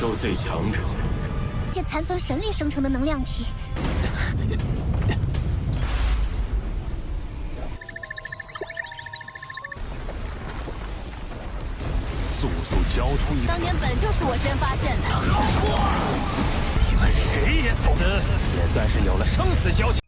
宙最强者。借残存神力生成的能量体。速速交出你！当年本就是我先发现的。你们谁也走不了，也算是有了生死交情。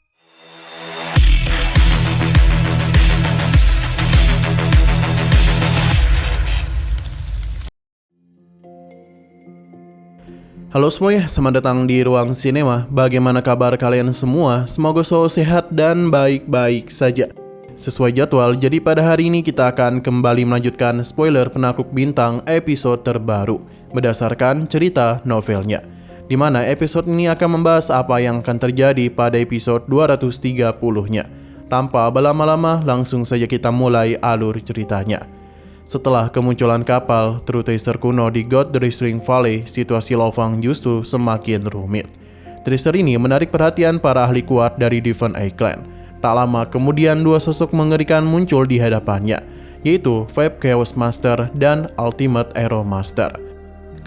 Halo semuanya, selamat datang di Ruang Sinema. Bagaimana kabar kalian semua? Semoga selalu sehat dan baik-baik saja. Sesuai jadwal, jadi pada hari ini kita akan kembali melanjutkan spoiler Penakluk Bintang episode terbaru berdasarkan cerita novelnya, di mana episode ini akan membahas apa yang akan terjadi pada episode 230-nya. Tanpa berlama-lama, langsung saja kita mulai alur ceritanya. Setelah kemunculan kapal True Taster kuno di God Destroying Valley, situasi Lo Fang justru semakin rumit. Tracer ini menarik perhatian para ahli kuat dari Devon Island. Tak lama kemudian dua sosok mengerikan muncul di hadapannya, yaitu Five Chaos Master dan Ultimate Arrow Master.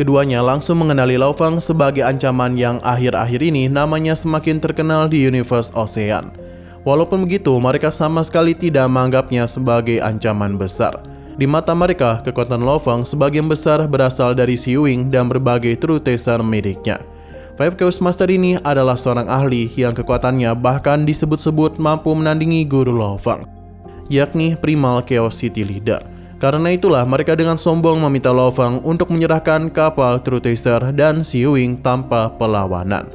Keduanya langsung mengenali Lo Fang sebagai ancaman yang akhir-akhir ini namanya semakin terkenal di Universe Ocean. Walaupun begitu, mereka sama sekali tidak menganggapnya sebagai ancaman besar. Di mata mereka, kekuatan Lo Fang sebagian besar berasal dari Si Wing dan berbagai True Taster miliknya. Five Chaos Master ini adalah seorang ahli yang kekuatannya bahkan disebut-sebut mampu menandingi guru Lo Fang, yakni Primal Chaos City Leader. Karena itulah mereka dengan sombong meminta Lo Fang untuk menyerahkan kapal True Taster dan Si Wing tanpa perlawanan.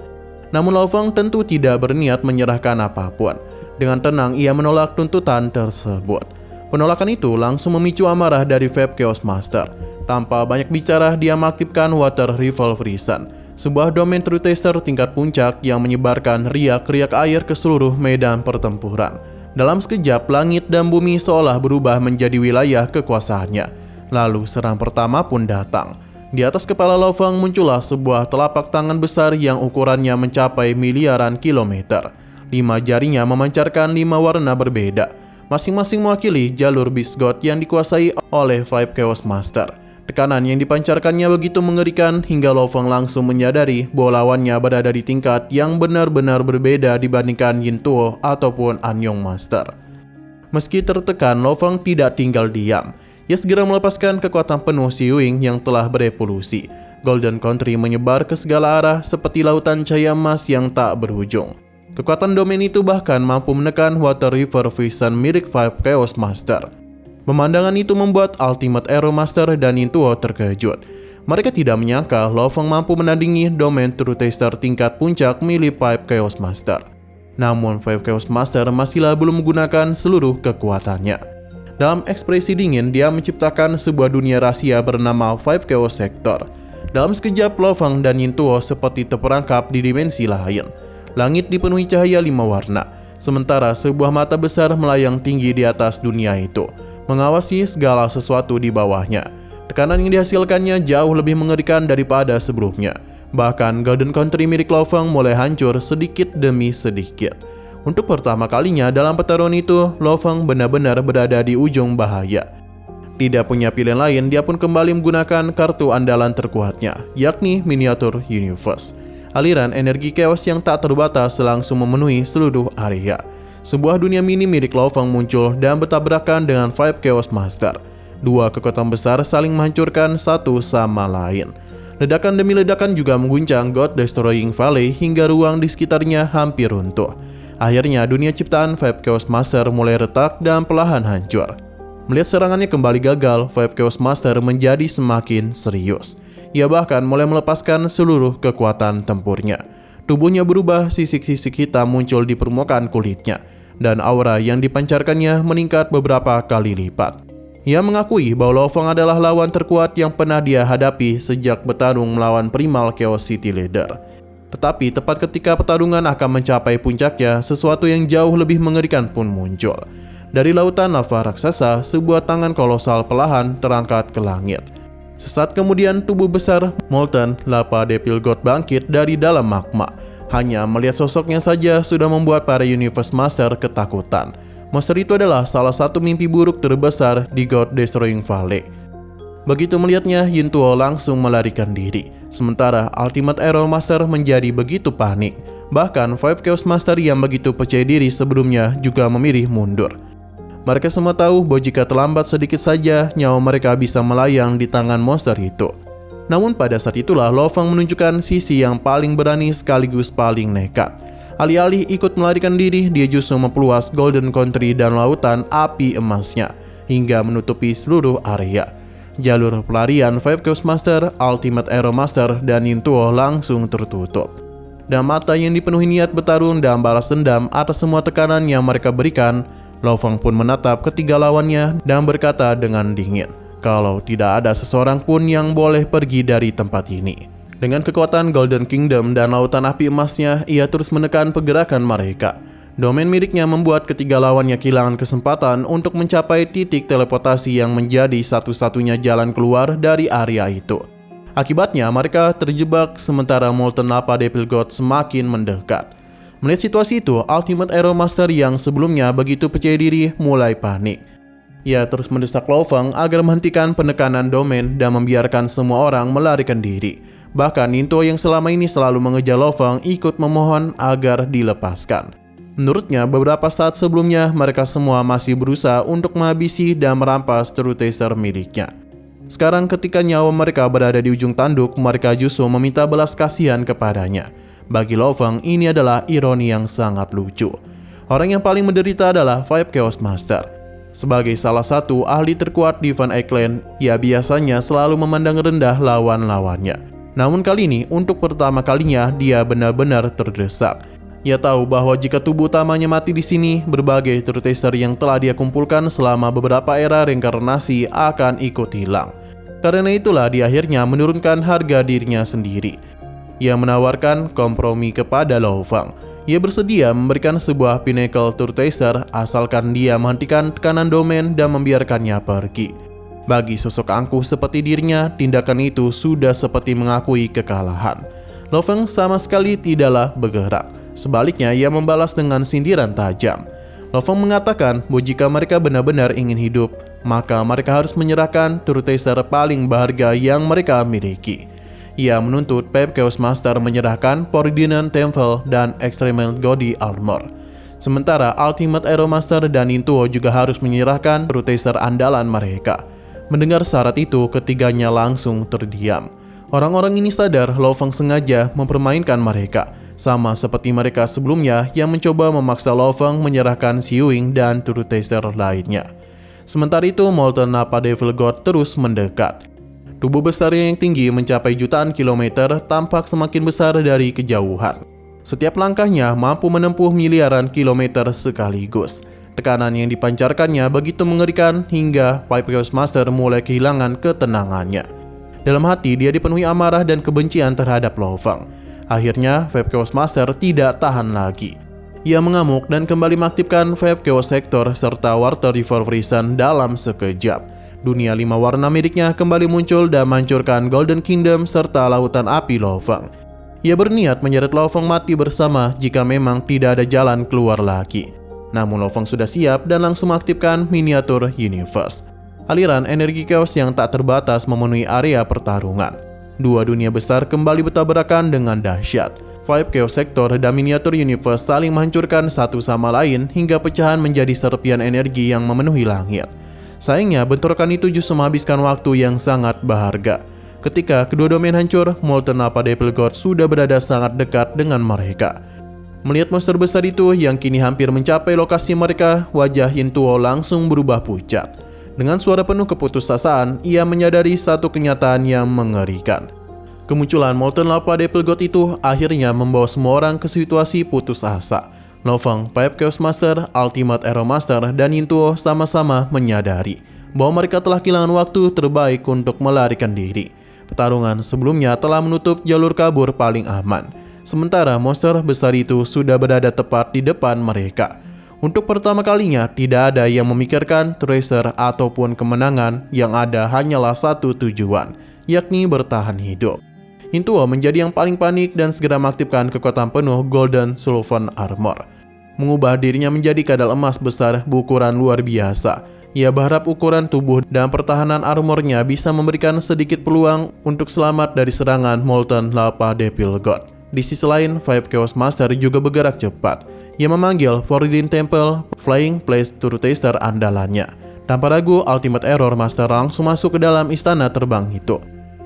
Namun Lo Fang tentu tidak berniat menyerahkan apapun. Dengan tenang ia menolak tuntutan tersebut. Penolakan itu langsung memicu amarah dari Five Chaos Master. Tanpa banyak bicara, dia mengaktifkan Water Revolveration, sebuah domain True Taster tingkat puncak yang menyebarkan riak-riak air ke seluruh medan pertempuran. Dalam sekejap, langit dan bumi seolah berubah menjadi wilayah kekuasaannya. Lalu serang pertama pun datang. Di atas kepala Lo Fang muncullah sebuah telapak tangan besar yang ukurannya mencapai miliaran kilometer. 5 jarinya memancarkan 5 warna berbeda, masing-masing mewakili jalur Beast God yang dikuasai oleh Five Chaos Master. Tekanan yang dipancarkannya begitu mengerikan hingga Lo Fang langsung menyadari bahwa lawannya berada di tingkat yang benar-benar berbeda dibandingkan Yin Tuo ataupun Anyong Master. Meski tertekan, Lo Fang tidak tinggal diam. Ia segera melepaskan kekuatan penuh Si Wing yang telah berevolusi. Golden Country menyebar ke segala arah seperti lautan cahaya emas yang tak berujung. Kekuatan domain itu bahkan mampu menekan Water Revolveration milik Five Chaos Master. Pemandangan itu membuat Ultimate Arrow Master dan Yin Tuo terkejut. Mereka tidak menyangka Lo Fang mampu menandingi domain True Taster tingkat puncak milik Five Chaos Master. Namun Five Chaos Master masihlah belum menggunakan seluruh kekuatannya. Dalam ekspresi dingin, dia menciptakan sebuah dunia rahasia bernama Five Chaos Sector. Dalam sekejap, Lo Fang dan Yin Tuo seperti terperangkap di dimensi lain. Langit dipenuhi cahaya 5 warna, sementara sebuah mata besar melayang tinggi di atas dunia itu, mengawasi segala sesuatu di bawahnya. Tekanan yang dihasilkannya jauh lebih mengerikan daripada sebelumnya. Bahkan Golden Country milik Lo Fang mulai hancur sedikit demi sedikit. Untuk pertama kalinya dalam pertarungan itu, Lo Fang benar-benar berada di ujung bahaya. Tidak punya pilihan lain, dia pun kembali menggunakan kartu andalan terkuatnya, yakni Miniature Universe. Aliran energi chaos yang tak terbatas langsung memenuhi seluruh area. Sebuah dunia mini milik Lo Fang muncul dan bertabrakan dengan Five Chaos Master. Dua kekuatan besar saling menghancurkan satu sama lain. Ledakan demi ledakan juga mengguncang God Destroying Valley hingga ruang di sekitarnya hampir runtuh. Akhirnya dunia ciptaan Five Chaos Master mulai retak dan perlahan hancur. Melihat serangannya kembali gagal, Five Chaos Master menjadi semakin serius. Ia bahkan mulai melepaskan seluruh kekuatan tempurnya. Tubuhnya berubah, sisik-sisik hitam muncul di permukaan kulitnya, dan aura yang dipancarkannya meningkat beberapa kali lipat. Ia mengakui bahwa Lo Fang adalah lawan terkuat yang pernah dia hadapi sejak bertarung melawan Primal Chaos City Leader. Tetapi tepat ketika pertarungan akan mencapai puncaknya, sesuatu yang jauh lebih mengerikan pun muncul. Dari lautan lava raksasa, sebuah tangan kolosal perlahan terangkat ke langit. Sesaat kemudian tubuh besar Molten Lava Devil God bangkit dari dalam magma. Hanya melihat sosoknya saja sudah membuat para Universe Master ketakutan. Monster itu adalah salah satu mimpi buruk terbesar di God Destroying Valley. Begitu melihatnya, Yintuo langsung melarikan diri. Sementara Ultimate Arrow Master menjadi begitu panik. Bahkan Five Chaos Master yang begitu percaya diri sebelumnya juga memilih mundur. Mereka semua tahu bahwa jika terlambat sedikit saja, nyawa mereka bisa melayang di tangan monster itu. Namun pada saat itulah Lo Fang menunjukkan sisi yang paling berani sekaligus paling nekat. Alih-alih ikut melarikan diri, dia justru memperluas Golden Country dan lautan api emasnya hingga menutupi seluruh area. Jalur pelarian Five Chaos Master, Ultimate Arrow Master, dan Yintuo langsung tertutup. Dan mata yang dipenuhi niat bertarung dan balas dendam atas semua tekanan yang mereka berikan, Lo Fang pun menatap ketiga lawannya dan berkata dengan dingin, kalau tidak ada seseorang pun yang boleh pergi dari tempat ini. Dengan kekuatan Golden Kingdom dan lautan api emasnya, ia terus menekan pergerakan mereka. Domain miliknya membuat ketiga lawannya kehilangan kesempatan untuk mencapai titik teleportasi yang menjadi satu-satunya jalan keluar dari area itu. Akibatnya mereka terjebak sementara Molten Lava Devil God semakin mendekat. Melihat situasi itu, Ultimate Arrow Master yang sebelumnya begitu percaya diri mulai panik. Ia terus mendesak Lo Fang agar menghentikan penekanan domain dan membiarkan semua orang melarikan diri. Bahkan Yintuo yang selama ini selalu mengejar Lo Fang ikut memohon agar dilepaskan. Menurutnya, beberapa saat sebelumnya mereka semua masih berusaha untuk menghabisi dan merampas True Taster miliknya. Sekarang ketika nyawa mereka berada di ujung tanduk, mereka justru meminta belas kasihan kepadanya. Bagi Lo Fang, ini adalah ironi yang sangat lucu. Orang yang paling menderita adalah Five Chaos Master. Sebagai salah satu ahli terkuat di Van Eyck, ia biasanya selalu memandang rendah lawan-lawannya. Namun kali ini, untuk pertama kalinya, dia benar-benar terdesak. Ia tahu bahwa jika tubuh utamanya mati di sini, berbagai True Taster yang telah dia kumpulkan selama beberapa era reinkarnasi akan ikut hilang. Karena itulah dia akhirnya menurunkan harga dirinya sendiri. Ia menawarkan kompromi kepada Lo Fang. Ia bersedia memberikan sebuah Pinnacle True Taster asalkan dia menghentikan tekanan domain dan membiarkannya pergi. Bagi sosok angkuh seperti dirinya, tindakan itu sudah seperti mengakui kekalahan. Lo Fang sama sekali tidaklah bergerak. Sebaliknya, ia membalas dengan sindiran tajam. Lo Fang mengatakan bahwa jika mereka benar-benar ingin hidup, maka mereka harus menyerahkan True Taster paling berharga yang mereka miliki. Ia menuntut Five Chaos Master menyerahkan Fordinand Temple dan Extreme Gaudy Armor. Sementara Ultimate Arrow Master dan Yintuo juga harus menyerahkan True Taster andalan mereka. Mendengar syarat itu, ketiganya langsung terdiam. Orang-orang ini sadar Lo Fang sengaja mempermainkan mereka, sama seperti mereka sebelumnya yang mencoba memaksa Lo Fang menyerahkan Xiuying dan True Taster lainnya. Sementara itu, Molten Lava Devil God terus mendekat. Tubuh besarnya yang tinggi mencapai jutaan kilometer tampak semakin besar dari kejauhan. Setiap langkahnya mampu menempuh miliaran kilometer sekaligus. Tekanan yang dipancarkannya begitu mengerikan hingga Five Chaos Master mulai kehilangan ketenangannya. Dalam hati dia dipenuhi amarah dan kebencian terhadap Lo Fang. Akhirnya Five Chaos Master tidak tahan lagi. Ia mengamuk dan kembali mengaktifkan Five Chaos Sector serta Water Reverberation dalam sekejap. Dunia 5 warna miliknya kembali muncul dan menghancurkan Golden Kingdom serta lautan api Lo Fang. Ia berniat menyeret Lo Fang mati bersama jika memang tidak ada jalan keluar lagi. Namun Lo Fang sudah siap dan langsung mengaktifkan Miniatur Universe. Aliran energi chaos yang tak terbatas memenuhi area pertarungan. Dua dunia besar kembali bertabrakan dengan dahsyat. Five Chaos Sector dan Miniatur Universe saling menghancurkan satu sama lain hingga pecahan menjadi serpian energi yang memenuhi langit. Sayangnya, bentrokan itu justru menghabiskan waktu yang sangat berharga. Ketika kedua domain hancur, Molten Lava Devil God sudah berada sangat dekat dengan mereka. Melihat monster besar itu yang kini hampir mencapai lokasi mereka, wajah Yintuo langsung berubah pucat. Dengan suara penuh keputusasaan, ia menyadari satu kenyataan yang mengerikan. Kemunculan Molten Lava Devil God itu akhirnya membawa semua orang ke situasi putus asa. Lo Fang, Five Chaos Master, Ultimate Arrow Master, dan Yintuo sama-sama menyadari bahwa mereka telah kehilangan waktu terbaik untuk melarikan diri. Pertarungan sebelumnya telah menutup jalur kabur paling aman. Sementara monster besar itu sudah berada tepat di depan mereka. Untuk pertama kalinya, tidak ada yang memikirkan tracer ataupun kemenangan, yang ada hanyalah satu tujuan, yakni bertahan hidup. Yintuo menjadi yang paling panik dan segera mengaktifkan kekuatan penuh Golden Sylvan Armor. Mengubah dirinya menjadi kadal emas besar berukuran luar biasa. Ia berharap ukuran tubuh dan pertahanan armornya bisa memberikan sedikit peluang untuk selamat dari serangan Molten Lava Devil God. Di sisi lain, Five Chaos Master juga bergerak cepat. Ia memanggil Forbidden Temple, Flying Place Tour Taster andalannya. Tanpa ragu, Ultimate Error Master langsung masuk ke dalam istana terbang itu.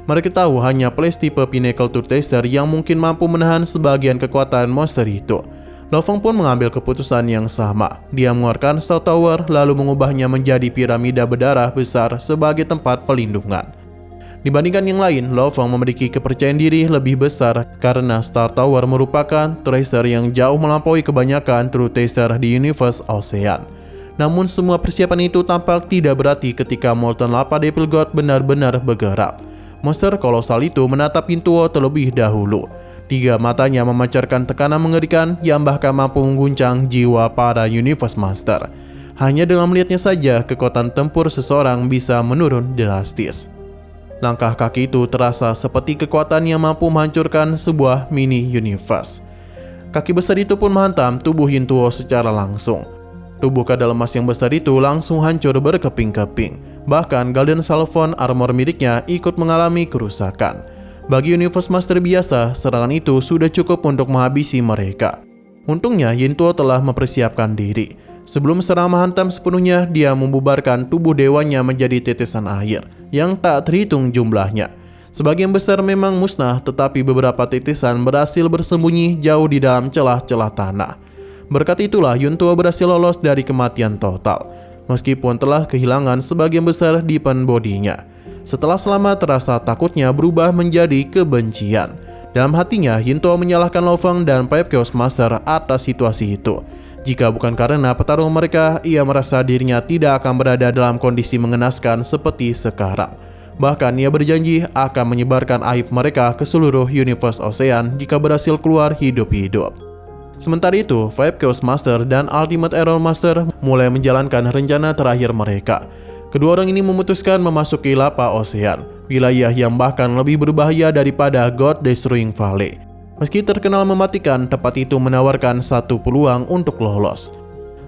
Mereka tahu hanya place tipe Pinnacle Tour Taster yang mungkin mampu menahan sebagian kekuatan monster itu. Lo Fong pun mengambil keputusan yang sama. Dia mengeluarkan Star Tower lalu mengubahnya menjadi piramida berdarah besar sebagai tempat pelindungan. Dibandingkan yang lain, Lo Fong memiliki kepercayaan diri lebih besar karena Star Tower merupakan tracer yang jauh melampaui kebanyakan True Taster di Universe Ocean. Namun semua persiapan itu tampak tidak berarti ketika Molten Lava Devil God benar-benar bergerak. Monster kolosal itu menatap Yintuo terlebih dahulu. 3 matanya memancarkan tekanan mengerikan yang bahkan mampu mengguncang jiwa para Universe Master. Hanya dengan melihatnya saja, kekuatan tempur seseorang bisa menurun drastis. Langkah kaki itu terasa seperti kekuatan yang mampu menghancurkan sebuah mini universe. Kaki besar itu pun menghantam tubuh Yintuo secara langsung. Tubuh kadal emas yang besar itu langsung hancur berkeping-keping. Bahkan Golden Salvon armor miliknya ikut mengalami kerusakan. Bagi Universe Master biasa, serangan itu sudah cukup untuk menghabisi mereka. Untungnya Yintuo telah mempersiapkan diri. Sebelum serang menghantam sepenuhnya, dia membubarkan tubuh dewanya menjadi tetesan air yang tak terhitung jumlahnya. Sebagian besar memang musnah, tetapi beberapa tetesan berhasil bersembunyi jauh di dalam celah-celah tanah. Berkat itulah Yintuo berhasil lolos dari kematian total, meskipun telah kehilangan sebagian besar deepen bodinya. Setelah selamat, rasa takutnya berubah menjadi kebencian. Dalam hatinya, Yintuo menyalahkan Lo Fong dan Five Chaos Master atas situasi itu. Jika bukan karena pertarungan mereka, ia merasa dirinya tidak akan berada dalam kondisi mengenaskan seperti sekarang. Bahkan ia berjanji akan menyebarkan aib mereka ke seluruh Universe Ocean jika berhasil keluar hidup-hidup. Sementara itu, Five Chaos Master dan Ultimate Error Master mulai menjalankan rencana terakhir mereka. Kedua orang ini memutuskan memasuki Lava Ocean, wilayah yang bahkan lebih berbahaya daripada God Destroying Valley. Meski terkenal mematikan, tempat itu menawarkan satu peluang untuk lolos.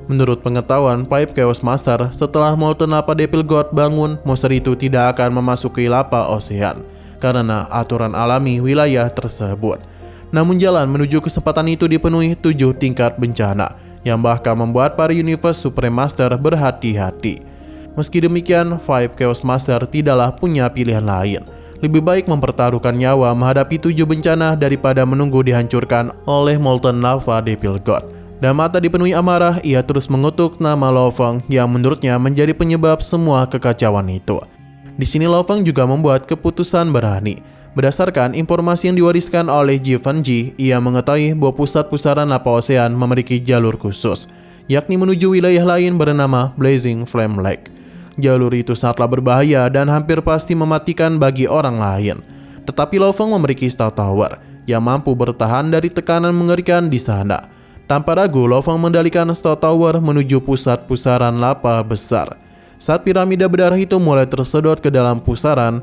Menurut pengetahuan Five Chaos Master, setelah Molten Lava Devil God bangun, monster itu tidak akan memasuki Lava Ocean karena aturan alami wilayah tersebut. Namun jalan menuju kesempatan itu dipenuhi 7 tingkat bencana yang bahkan membuat para Universe Supreme Master berhati-hati. Meski demikian, Five Chaos Master tidaklah punya pilihan lain. Lebih baik mempertaruhkan nyawa menghadapi 7 bencana daripada menunggu dihancurkan oleh Molten Lava Devil God. Dan mata dipenuhi amarah, ia terus mengutuk nama Lo Fong yang menurutnya menjadi penyebab semua kekacauan itu. Di sini Lo Fong juga membuat keputusan berani. Berdasarkan informasi yang diwariskan oleh Ji Fanji, ia mengetahui bahwa pusat pusaran Lava Ocean memiliki jalur khusus, yakni menuju wilayah lain bernama Blazing Flame Lake. Jalur itu sangatlah berbahaya dan hampir pasti mematikan bagi orang lain. Tetapi Lo Fong memiliki Star Tower yang mampu bertahan dari tekanan mengerikan di sana. Tanpa ragu, Lo Fong mengendalikan Star Tower menuju pusat pusaran lava besar. Saat piramida berdarah itu mulai tersedot ke dalam pusaran,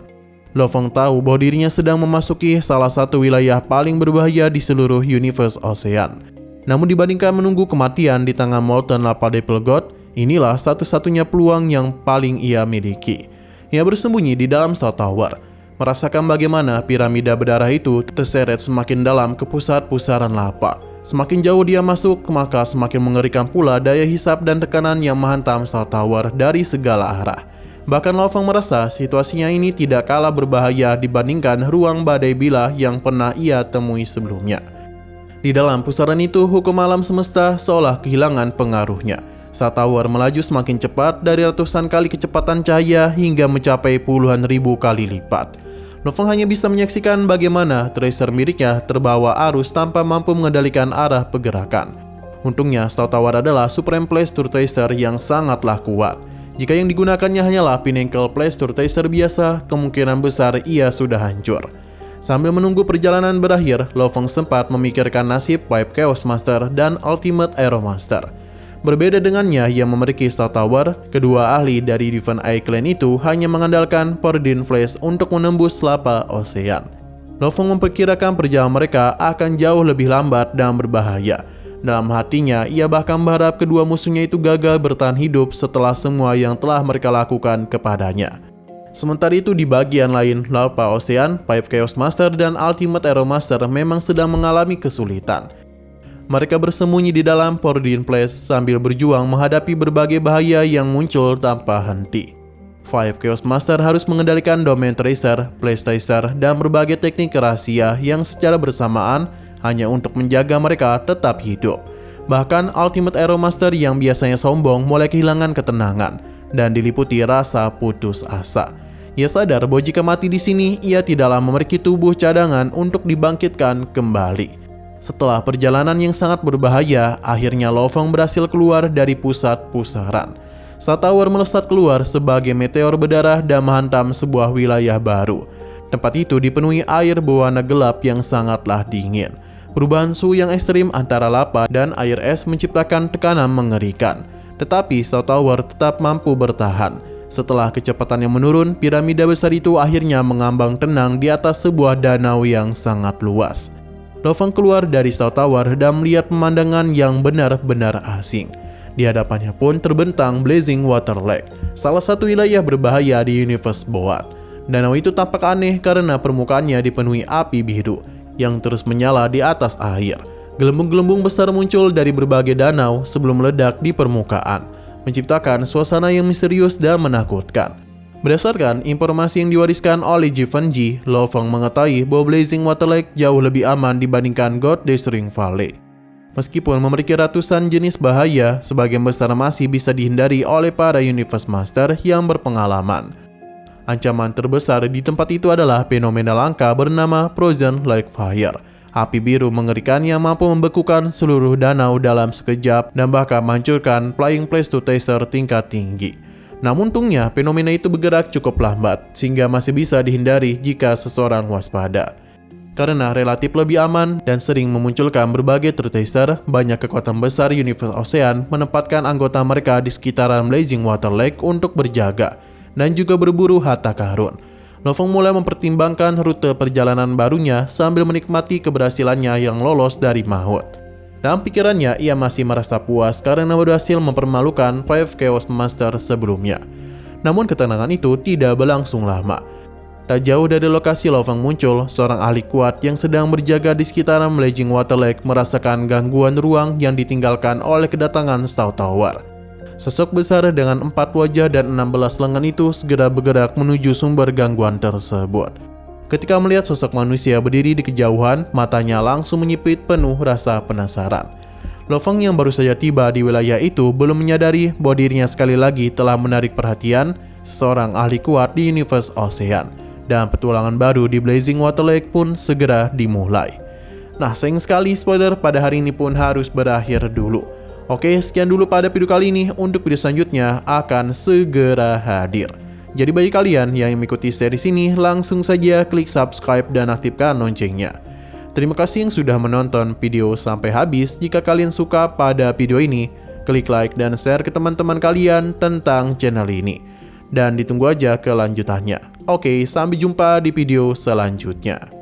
Lo Fong tahu bahwa dirinya sedang memasuki salah satu wilayah paling berbahaya di seluruh Universe Ocean. Namun dibandingkan menunggu kematian di tangan Molten Lava Devil God, inilah satu-satunya peluang yang paling ia miliki. Ia bersembunyi di dalam Star Tower, merasakan bagaimana piramida berdarah itu terseret semakin dalam ke pusat pusaran lava. Semakin jauh dia masuk, maka semakin mengerikan pula daya hisap dan tekanan yang menghantam Star Tower dari segala arah. Bahkan Lo Fong merasa situasinya ini tidak kalah berbahaya dibandingkan ruang badai bilah yang pernah ia temui sebelumnya. Di dalam pusaran itu, hukum alam semesta seolah kehilangan pengaruhnya. Star Tower melaju semakin cepat dari ratusan kali kecepatan cahaya hingga mencapai puluhan ribu kali lipat. Lo Fong hanya bisa menyaksikan bagaimana tracer miliknya terbawa arus tanpa mampu mengendalikan arah pergerakan. Untungnya Star Tower adalah Supreme Place Tour Taster yang sangatlah kuat. Jika yang digunakannya hanyalah Pinnacle Place Tour Taster biasa, kemungkinan besar ia sudah hancur. Sambil menunggu perjalanan berakhir, Lo Fong sempat memikirkan nasib Five Chaos Master dan Ultimate Arrow Master. Berbeda dengannya yang memiliki Star Tower, kedua ahli dari Divine Eye Clan itu hanya mengandalkan Forbidden Flash untuk menembus Lava Ocean. Lo Fong memperkirakan perjalanan mereka akan jauh lebih lambat dan berbahaya. Dalam hatinya, ia bahkan berharap kedua musuhnya itu gagal bertahan hidup setelah semua yang telah mereka lakukan kepadanya. Sementara itu di bagian lain, Lapa Ocean, Five Chaos Master, dan Ultimate Arrow Master memang sedang mengalami kesulitan. Mereka bersembunyi di dalam Forbidden Place sambil berjuang menghadapi berbagai bahaya yang muncul tanpa henti. Five Chaos Master harus mengendalikan Domain Tracer, Place Tracer, dan berbagai teknik rahasia yang secara bersamaan hanya untuk menjaga mereka tetap hidup. Bahkan Ultimate Arrow Master yang biasanya sombong mulai kehilangan ketenangan dan diliputi rasa putus asa. Ia sadar bahwa jika mati di sini, ia tidaklah memiliki tubuh cadangan untuk dibangkitkan kembali. Setelah perjalanan yang sangat berbahaya, akhirnya Lo Fong berhasil keluar dari pusat pusaran. Star Tower melesat keluar sebagai meteor berdarah dan menghantam sebuah wilayah baru. Tempat itu dipenuhi air berwarna gelap yang sangatlah dingin. Perubahan suhu yang ekstrim antara lava dan air es menciptakan tekanan mengerikan. Tetapi Star Tower tetap mampu bertahan. Setelah kecepatannya menurun, piramida besar itu akhirnya mengambang tenang di atas sebuah danau yang sangat luas. Lo Fong keluar dari Star Tower dan melihat pemandangan yang benar-benar asing. Di hadapannya pun terbentang Blazing Water Lake, salah satu wilayah berbahaya di Universe Boat. Danau itu tampak aneh karena permukaannya dipenuhi api biru yang terus menyala di atas air. Gelembung-gelembung besar muncul dari berbagai danau sebelum meledak di permukaan, menciptakan suasana yang misterius dan menakutkan. Berdasarkan informasi yang diwariskan oleh Givenchy, Lo Fong mengetahui bahwa Blazing Water Lake jauh lebih aman dibandingkan God Destroying Valley. Meskipun memiliki ratusan jenis bahaya, sebagian besar masih bisa dihindari oleh para Universe Master yang berpengalaman. Ancaman terbesar di tempat itu adalah fenomena langka bernama Frozen Lake Fire, api biru mengerikan yang mampu membekukan seluruh danau dalam sekejap dan bahkan menghancurkan Flying Place to Tracer tingkat tinggi. Namun untungnya fenomena itu bergerak cukup lambat sehingga masih bisa dihindari jika seseorang waspada. Karena relatif lebih aman dan sering memunculkan berbagai True Tracer, banyak kekuatan besar Universe Ocean menempatkan anggota mereka di sekitaran Blazing Water Lake untuk berjaga dan juga berburu harta karun. Lo Fong mulai mempertimbangkan rute perjalanan barunya sambil menikmati keberhasilannya yang lolos dari maut. Dalam pikirannya, ia masih merasa puas karena berhasil mempermalukan Five Chaos Master sebelumnya. Namun ketenangan itu tidak berlangsung lama. Tak jauh dari lokasi Lo Fong muncul, seorang ahli kuat yang sedang berjaga di sekitaran Blazing Water Lake merasakan gangguan ruang yang ditinggalkan oleh kedatangan Star Tower. Sosok besar dengan 4 wajah dan 16 lengan itu segera bergerak menuju sumber gangguan tersebut. Ketika melihat sosok manusia berdiri di kejauhan, matanya langsung menyipit penuh rasa penasaran. Lo Fong yang baru saja tiba di wilayah itu belum menyadari bahwa dirinya sekali lagi telah menarik perhatian seorang ahli kuat di Universe Ocean. Dan petualangan baru di Blazing Water Lake pun segera dimulai. Nah, sayang sekali spoiler pada hari ini pun harus berakhir dulu. Oke, sekian dulu pada video kali ini. Untuk video selanjutnya akan segera hadir. Jadi bagi kalian yang mengikuti series ini, langsung saja klik subscribe dan aktifkan loncengnya. Terima kasih yang sudah menonton video sampai habis. Jika kalian suka pada video ini, klik like dan share ke teman-teman kalian tentang channel ini. Dan ditunggu aja kelanjutannya. Oke, sampai jumpa di video selanjutnya.